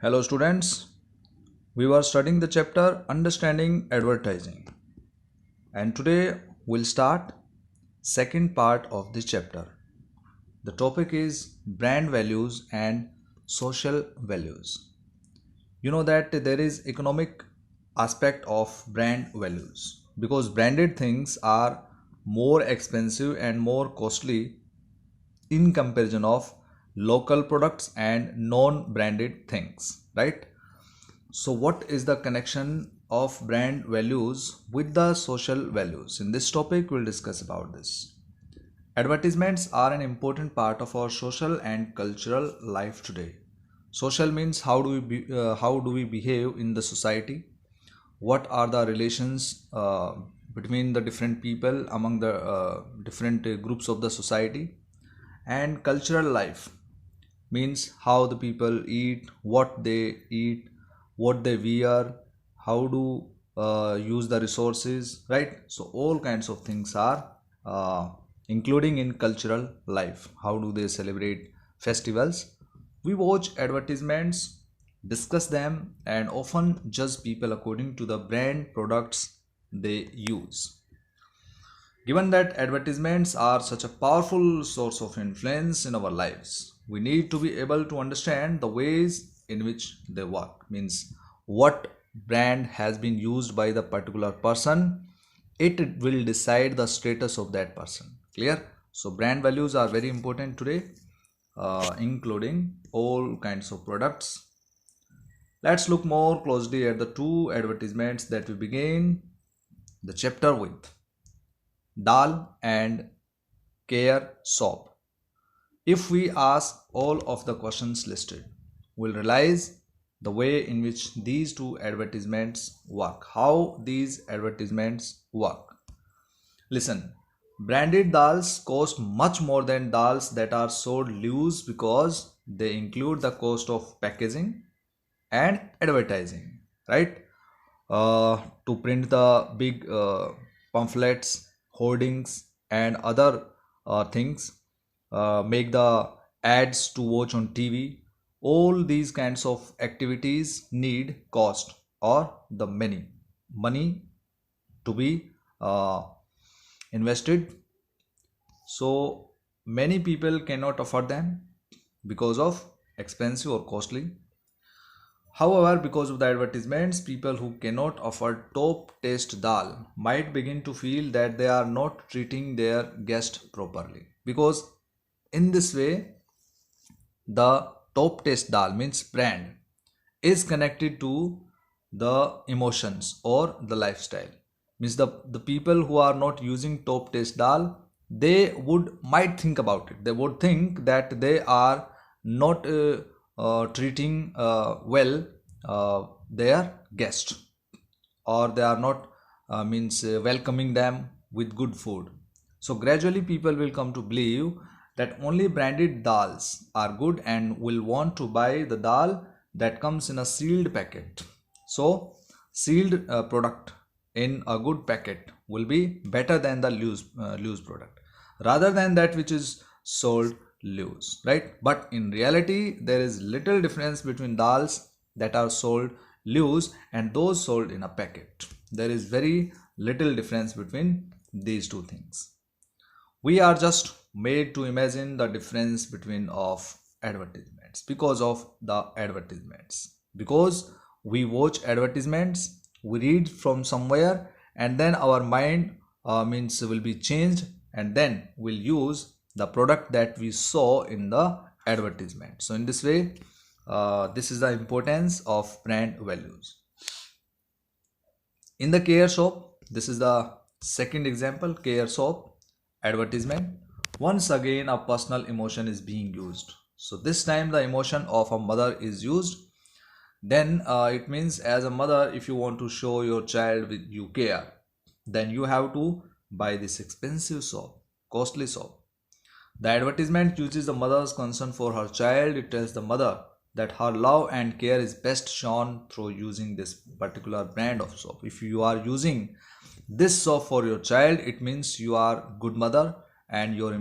Hello students, we were studying the chapter Understanding Advertising and today we'll start second part of this chapter. The topic is brand values and social values. You know that there is economic aspect of brand values because branded things are more expensive and more costly in comparison of local products and non-branded things, right? So, what is the connection of brand values with the social values? In this topic, we'll discuss about this. Advertisements are an important part of our social and cultural life today. Social means how do we behave in the society? What are the relations between the different people among the different groups of the society? And cultural life means how the people eat, what they wear, how to use the resources, right? So all kinds of things are including in cultural life. How do they celebrate festivals? We watch advertisements, discuss them, and often judge people according to the brand products they use. Given that advertisements are such a powerful source of influence in our lives, we need to be able to understand the ways in which they work. Means what brand has been used by the particular person, it will decide the status of that person. Clear? So brand values are very important today, including all kinds of products. Let's look more closely at the two advertisements that we begin the chapter with. Dal and Care soap. If we ask all of the questions listed, we'll realize the way in which these two advertisements work, how these advertisements work. Listen, branded dals cost much more than dals that are sold loose because they include the cost of packaging and advertising, right? To print the big pamphlets, hoardings, and other things, make the ads to watch on TV. All these kinds of activities need cost or the money to be invested. So many people cannot afford them because of expensive or costly. However, because of the advertisements, people who cannot afford top taste dal might begin to feel that they are not treating their guest properly. Because in this way, the top taste dal means brand is connected to the emotions or the lifestyle. Means the people who are not using top taste dal, they might think about it. They would think that they are not treating well their guest, or they are not means welcoming them with good food. So gradually people will come to believe that only branded dals are good and will want to buy the dal that comes in a sealed packet. So sealed product in a good packet will be better than the loose product rather than that which is sold loose, right? But in reality there is little difference between dals that are sold loose and those sold in a packet. There is very little difference between these two things. We are just made to imagine the difference between of advertisements because of the advertisements. Because we watch advertisements, we read from somewhere, and then our mind means will be changed, and then we'll use the product that we saw in the advertisement. So in this way, this is the importance of brand values. In the Care soap, this is the second example, Care soap advertisement. Once again, a personal emotion is being used. So this time the emotion of a mother is used. Then it means as a mother, if you want to show your child with you care, then you have to buy this expensive soap, costly soap. The advertisement uses the mother's concern for her child. It tells the mother that her love and care is best shown through using this particular brand of soap. If you are using this soap for your child, it means you are good mother and your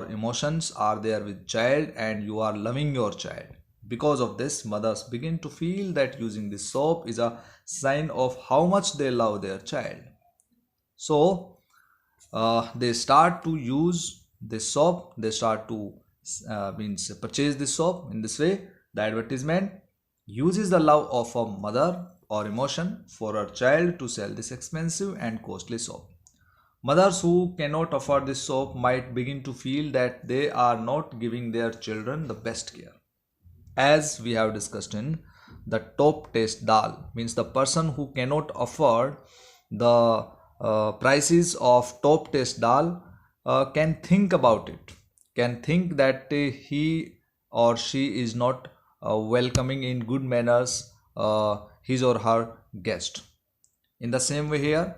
emotions are there with child and you are loving your child. Because of this, mothers begin to feel that using this soap is a sign of how much they love their child. So they start to use this soap, they start to means purchase this soap. In this way, the advertisement uses the love of a mother or emotion for her child to sell this expensive and costly soap. Mothers who cannot afford this soap might begin to feel that they are not giving their children the best care. As we have discussed in the top taste dal, means the person who cannot afford the prices of top taste dal can think about it, can think that he or she is not welcoming in good manners his or her guest. In the same way here,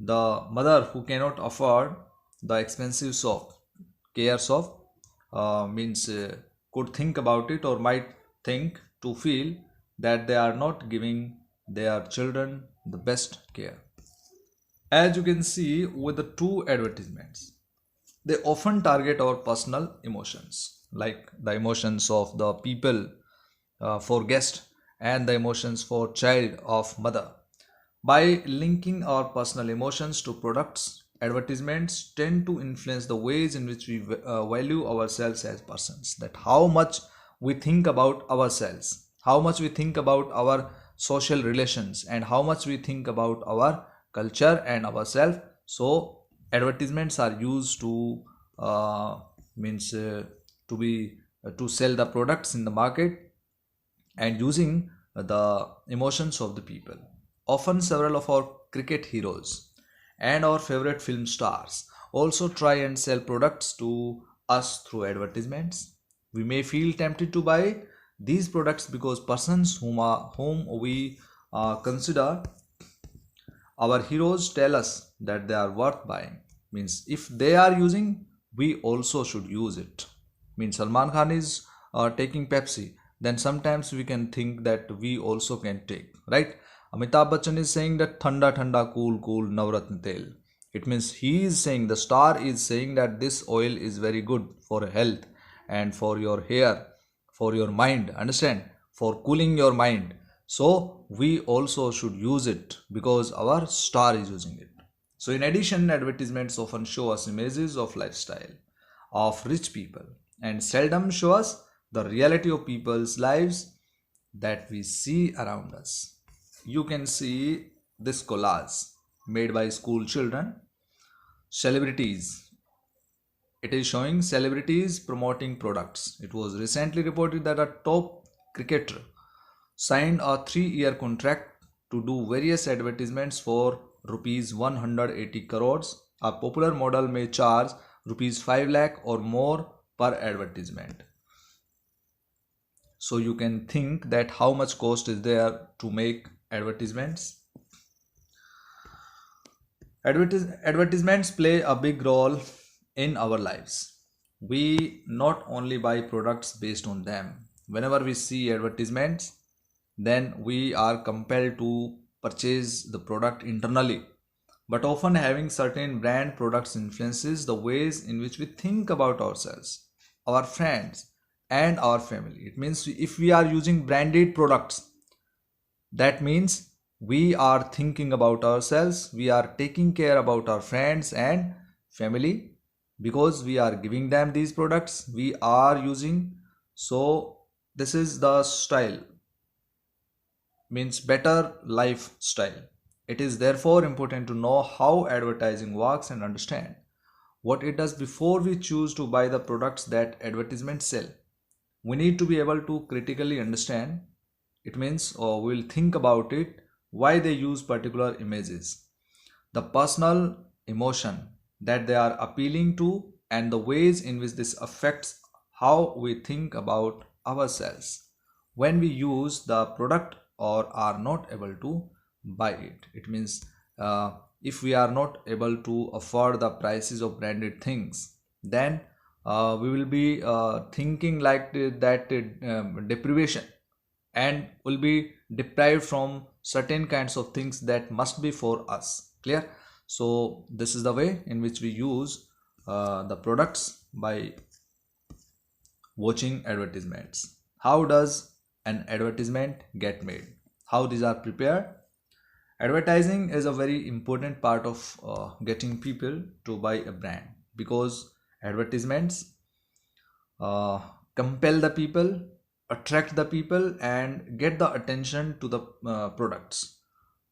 the mother who cannot afford the expensive soap, care soap, means could think about it or might think to feel that they are not giving their children the best care. As you can see with the two advertisements, they often target our personal emotions, like the emotions of the people for guest and the emotions for child of mother. By linking our personal emotions to products, advertisements tend to influence the ways in which we value ourselves as persons. That how much we think about ourselves, how much we think about our social relations, and how much we think about our culture and ourselves. So advertisements are used to means to be to sell the products in the market and using the emotions of the people. Often, several of our cricket heroes and our favorite film stars also try and sell products to us through advertisements. We may feel tempted to buy these products because persons whom we consider our heroes tell us that they are worth buying. Means if they are using, we also should use it. Means Salman Khan is taking Pepsi, then sometimes we can think that we also can take, right? Amitabh Bachchan is saying that thanda thanda cool cool navratna tel. It means he is saying, the star is saying that this oil is very good for health and for your hair, for your mind, understand, for cooling your mind. So we also should use it because our star is using it. So in addition, advertisements often show us images of lifestyle of rich people and seldom show us the reality of people's lives that we see around us. You can see this collage made by school children, celebrities. It is showing celebrities promoting products. It was recently reported that a top cricketer signed a 3-year contract to do various advertisements for rupees 180 crores. A popular model may charge rupees 5 lakh or more per advertisement. So you can think that how much cost is there to make advertisements. Advertisements play a big role in our lives. We not only buy products based on them. Whenever we see advertisements, then we are compelled to purchase the product internally. But often having certain brand products influences the ways in which we think about ourselves, our friends, and our family. It means if we are using branded products, that means we are thinking about ourselves, we are taking care about our friends and family because we are giving them these products we are using. So this is the style, means better lifestyle. It is therefore important to know how advertising works and understand what it does before we choose to buy the products that advertisements sell. We need to be able to critically understand. It means we'll think about it, why they use particular images, the personal emotion that they are appealing to, and the ways in which this affects how we think about ourselves when we use the product or are not able to buy it. It means if we are not able to afford the prices of branded things, then we will be thinking like that deprivation, and will be deprived from certain kinds of things that must be for us. Clear? So this is the way in which we use the products by watching advertisements. how does an advertisement get made, how these are prepared. Advertising is a very important part of getting people to buy a brand, because advertisements uh, compel the people, attract the people, and get the attention to the products.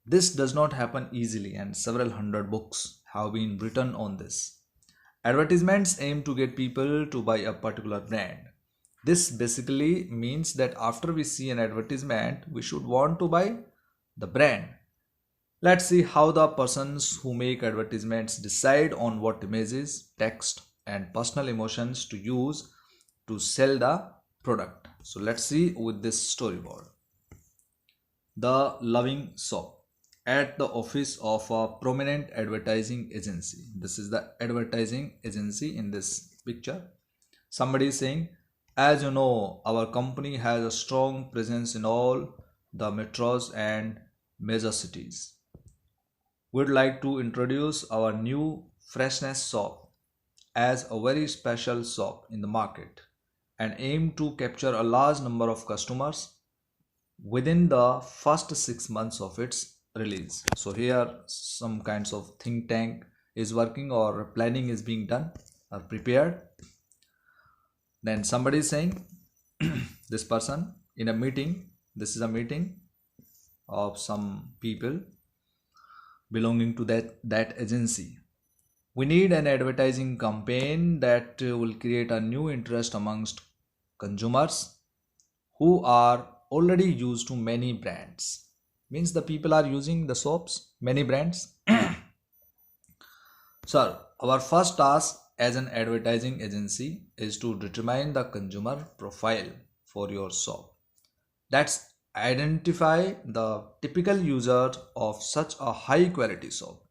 This does not happen easily, and several hundred books have been written on this. Advertisements aim to get people to buy a particular brand. This basically means that after we see an advertisement, we should want to buy the brand. Let's see how the persons who make advertisements decide on what images, text, and personal emotions to use to sell the product. So let's see with this storyboard. The loving soap. At the office of a prominent advertising agency. This is the advertising agency in this picture. Somebody is saying, as you know, our company has a strong presence in all the metros and major cities. We'd like to introduce our new freshness soap as a very special soap in the market and aim to capture a large number of customers within the first 6 months of its release. So here some kinds of think tank is working, or planning is being done or prepared. Then somebody is saying, this person in a meeting, this is a meeting of some people belonging to that agency. We need an advertising campaign that will create a new interest amongst consumers who are already used to many brands. Means the people are using the soaps, many brands. Sir, our first task as an advertising agency is to determine the consumer profile for your soap. That's identify the typical user of such a high quality soap.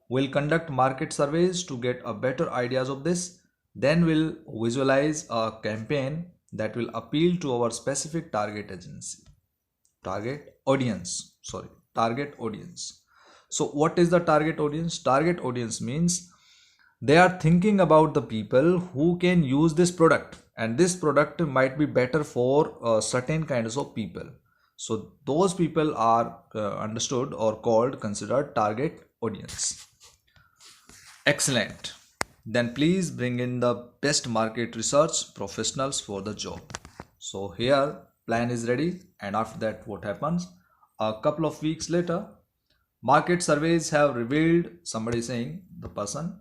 We'll conduct market surveys to get a better ideas of this. Then we'll visualize a campaign that will appeal to our specific target audience. So what is the target audience? Target audience means they are thinking about the people who can use this product, and this product might be better for certain kinds of people. So those people are understood or considered target audience. Excellent. Then please bring in the best market research professionals for the job. So here plan is ready, and after that what happens? A couple of weeks later, market surveys have revealed, somebody saying, the person,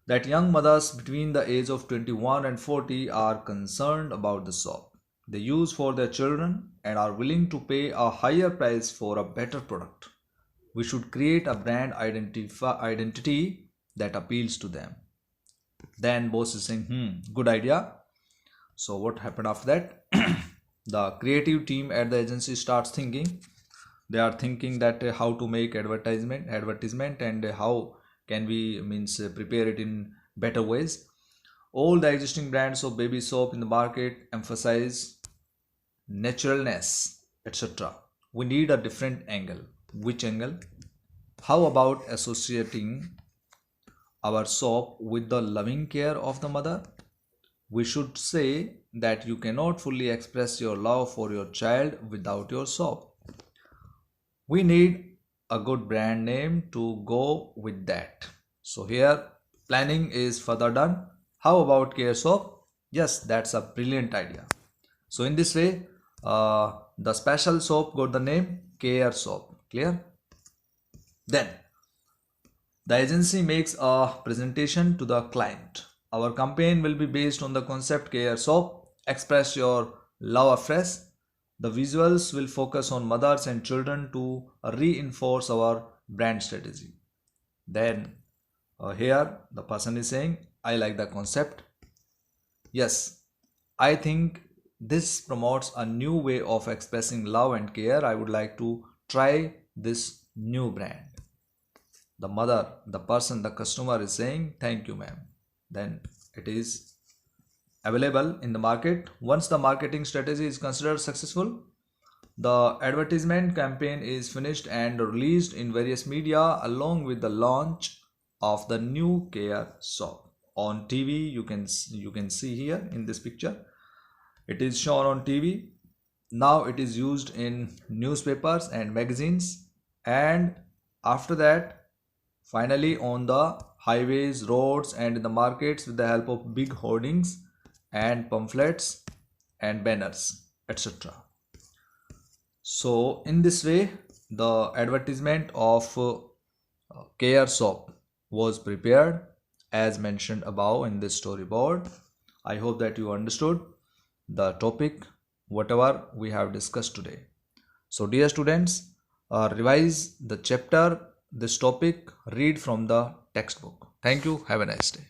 that young mothers between the age of 21 and 40 are concerned about the soap they use for their children and are willing to pay a higher price for a better product. We should create a brand identity that appeals to them. Then boss is saying, good idea. So what happened after that? The creative team at the agency starts thinking. They are thinking that how to make advertisement and how can we prepare it in better ways. All the existing brands of baby soap in the market emphasize naturalness, etc. We need a different angle. Which angle? How about associating our soap with the loving care of the mother? We should say that you cannot fully express your love for your child without your soap. We need a good brand name to go with that. So here planning is further done. How about care soap? Yes, that's a brilliant idea. So in this way, the special soap got the name care soap. Clear? Then the agency makes a presentation to the client. Our campaign will be based on the concept care soap. Express your love afresh. The visuals will focus on mothers and children to reinforce our brand strategy. Then here the person is saying, I like the concept. Yes, I think this promotes a new way of expressing love and care. I would like to try this new brand. The mother, the person, the customer is saying, thank you, ma'am. Then it is available in the market. Once the marketing strategy is considered successful, the advertisement campaign is finished and released in various media along with the launch of the new care soap. On TV, you can see here in this picture, It is shown on TV. Now it is used in newspapers and magazines. And after that, finally on the highways, roads, and in the markets with the help of big hoardings and pamphlets and banners, etc. So, in this way, the advertisement of Care Soap was prepared as mentioned above in this storyboard. I hope that you understood the topic, whatever we have discussed today. So, dear students, revise the chapter, this topic, read from the textbook. Thank you. Have a nice day.